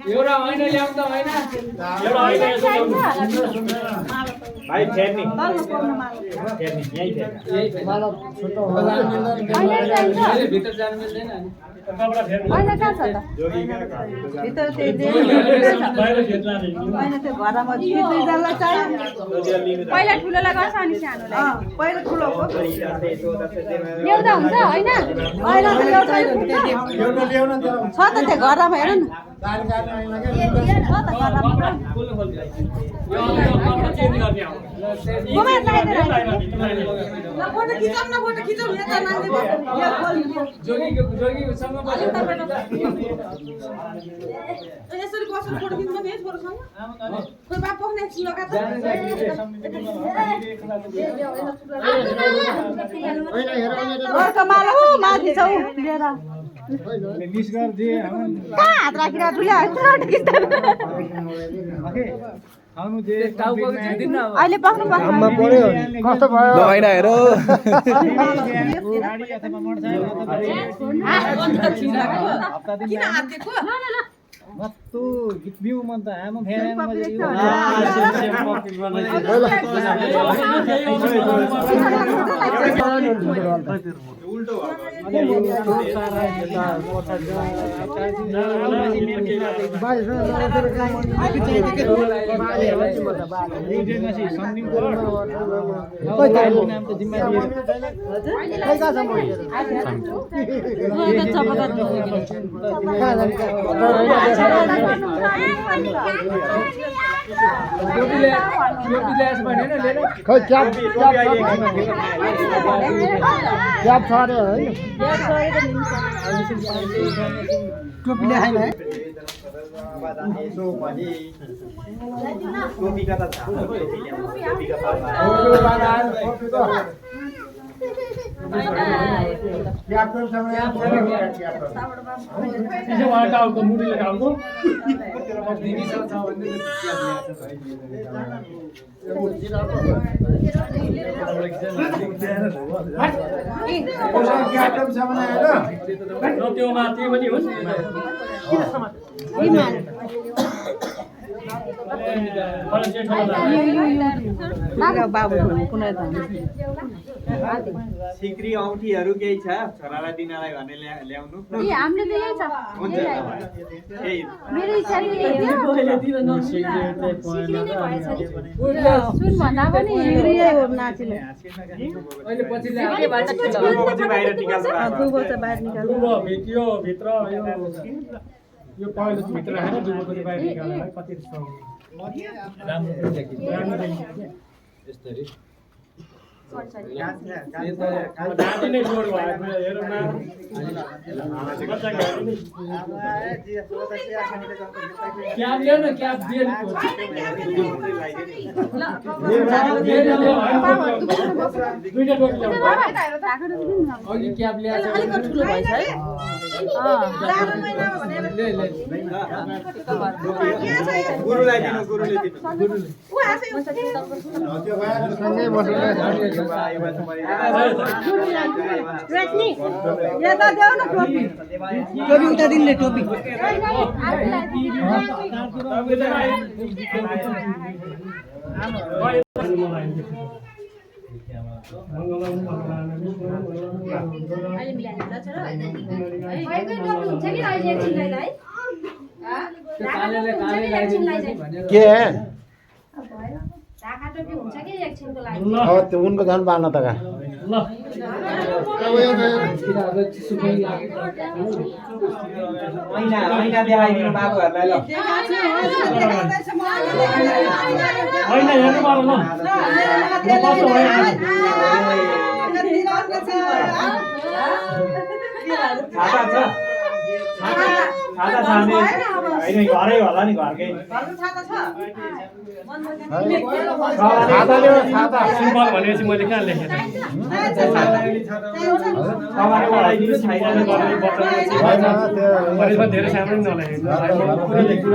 एउटा होइन ल्याउँदा होइन एउटा होइन यसो ल्याउनु भाइ फेर्नी फेर्नी यही फेर्नी माला छुट्टो होला भित्र जानु मिल्दैन नि कपडा फेर्नु होइन कहाँ छ त भित्र त्यही बाहिर खेल्न नि होइन त्यो घरमा दुईजनालाई चाहियो पहिला ठुलोलाई गर्छ अनि सानोलाई पहिला ठुलो हो ल्याउँदा हुन्छ होइन होइन ल्याउन ल्याउन छ त त्यो घरमा हेर न गाडी गाडी छ त घरमा यो कपडा चेन्ज गर्ने आउँ मोबाइल लगाइदिएर फोटो खिचौँ न फोटो खिचौँ यता नाच्दै जोगीसँग यसरी बसेर फोटो खिच्नु पनि फोटोसँग खोइ बा पोख्ने लगा त अर्को माला माथि छौ लिएर मिस गर्दे कहाँ हात राखेर ठुलो आउनु दे अहिले पक्नु काममा पर्यो कस्तो भयो लगाइन हेर गाडी अथवा मोटरसाइकल किन हात दिएको मत्तु गीत बिउ मन त आमा फेन उल्टो खै क्याब छ रे है टोपी ल्याएन है यसो पनि टोपीका त छ टोपीका त्यो माथि पनि हुन्छ सिक्री औँठीहरू केही छ छोरालाई दिनलाई भने ल्याउनु हामीले त यही छ मेरो इच्छा सुन भन्दा पनि नाचिलो अहिले पछि बाहिर निकाल्नु भित्र यो पहिलो भित्र राखेर दुबोको बाहिर निकालेर कति राम्रो देखिन्छ यसरी दादी नै जोड भयो हेरौँ न क्याब ल्याउ न क्याब दुईटा टोपी ल्याउनु अघि क्याब ल्याएर ठुलो भएछ है गुरुलाई दिनु गुरुले दिनु रश्मि यता देऊ न टोपी टोपी उता दिनले टोपी के ढाका टोपी हुन्छ कि एकछिनको लागि त्यो उनको झन् बाल्न त का ऐना देखाइदिनु बाबुहरूलाई ल होइन हेर्नु पर्यो छाता छ छाता छ नि होइन घरै होला नि घरकै सिम्बल भनेपछि मैले कहाँ लेखेँ धेरै सानो नलेखेको